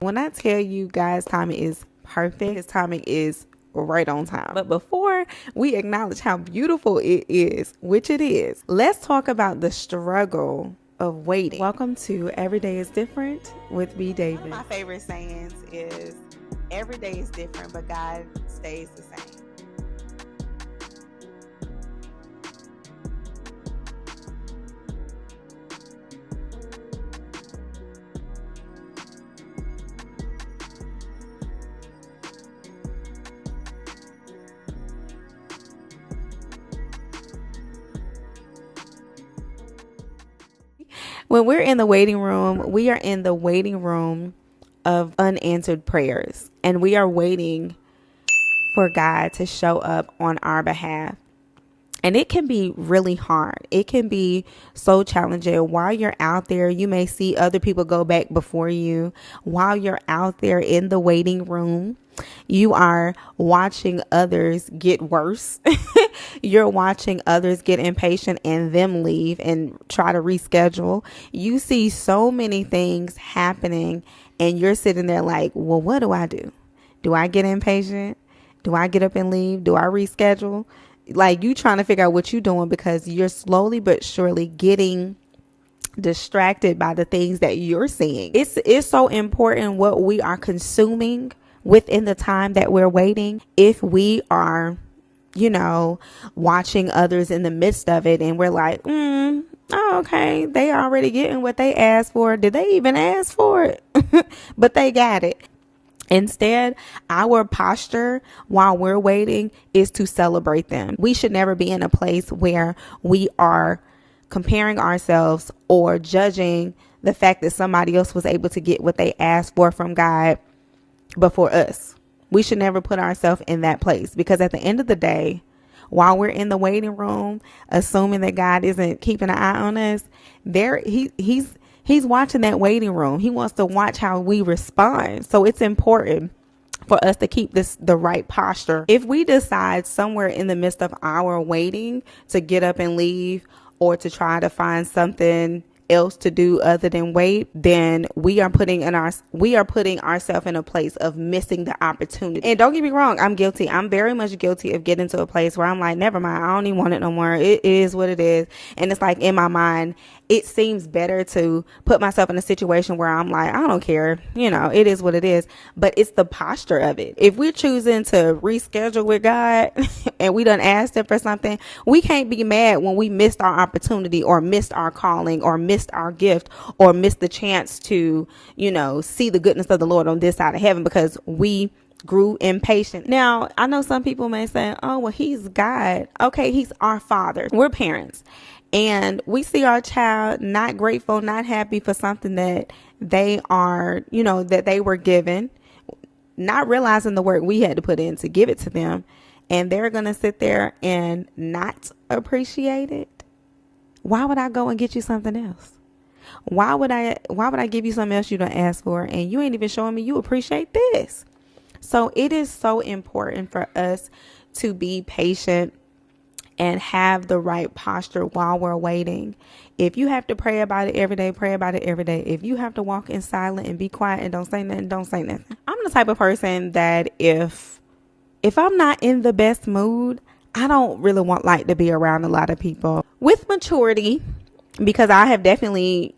When I tell you guys, timing is perfect, his timing is right on time. But before we acknowledge how beautiful it is, which it is, let's talk about the struggle of waiting. Welcome to Every Day is Different with B. David. One of my favorite sayings is, every day is different, but God stays the same. When we're in the waiting room, we are in the waiting room of unanswered prayers, and we are waiting for God to show up on our behalf. And it can be really hard. It can be so challenging. While you're out there, you may see other people go back before you. While you're out there in the waiting room, you are watching others get worse. You're watching others get impatient and them leave and try to reschedule. You see so many things happening and you're sitting there like, well, what do I do? Do I get impatient? Do I get up and leave? Do I reschedule? Like, you trying to figure out what you're doing because you're slowly but surely getting distracted by the things that you're seeing. It's so important what we are consuming within the time that we're waiting. If we are, watching others in the midst of it and we're like, oh, okay, they already getting what they asked for. Did they even ask for it? But they got it. Instead, our posture while we're waiting is to celebrate them. We should never be in a place where we are comparing ourselves or judging the fact that somebody else was able to get what they asked for from God before us. We should never put ourselves in that place, because at the end of the day, while we're in the waiting room, assuming that God isn't keeping an eye on us, He's watching that waiting room. He wants to watch how we respond. So it's important for us to keep the right posture. If we decide somewhere in the midst of our waiting to get up and leave, or to try to find something else to do other than wait, then we are putting ourselves in a place of missing the opportunity. And don't get me wrong, I'm guilty. I'm very much guilty of getting to a place where I'm like, never mind, I don't even want it no more. It is what it is. And it's like, in my mind, it seems better to put myself in a situation where I'm like, I don't care. It is what it is. But it's the posture of it. If we're choosing to reschedule with God and we done asked him for something, we can't be mad when we missed our opportunity or missed our calling or missed our gift or missed the chance to, see the goodness of the Lord on this side of heaven because we grew impatient. Now, I know some people may say, oh, well, he's God. Okay, he's our father. We're parents. And we see our child not grateful, not happy for something that they are, that they were given, not realizing the work we had to put in to give it to them. And they're going to sit there and not appreciate it. Why would I go and get you something else? Why would I give you something else you don't ask for? And you ain't even showing me you appreciate this. So it is so important for us to be patient and have the right posture while we're waiting. If you have to pray about it every day, pray about it every day. If you have to walk in silence and be quiet and don't say nothing, don't say nothing. I'm the type of person that if I'm not in the best mood, I don't really like to be around a lot of people. With maturity, because I have definitely,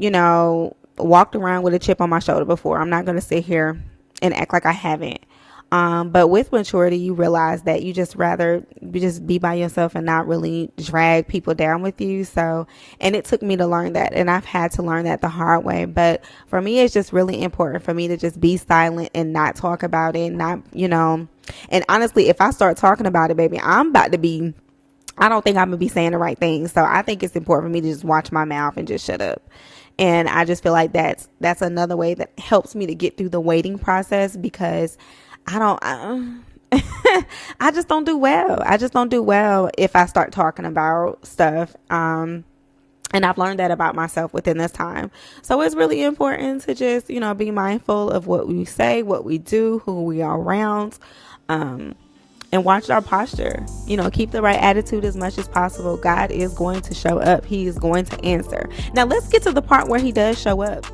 walked around with a chip on my shoulder before. I'm not going to sit here and act like I haven't. But with maturity, you realize that you just rather just be by yourself and not really drag people down with you. So, and it took me to learn that, and I've had to learn that the hard way. But for me, it's just really important for me to just be silent and not talk about it. And honestly, if I start talking about it, baby, I don't think I'm gonna be saying the right thing. So I think it's important for me to just watch my mouth and just shut up. And I just feel like that's another way that helps me to get through the waiting process, because I just don't do well. I just don't do well if I start talking about stuff. And I've learned that about myself within this time. So it's really important to just, be mindful of what we say, what we do, who we are around, and watch our posture. Keep the right attitude as much as possible. God is going to show up. He is going to answer. Now let's get to the part where he does show up.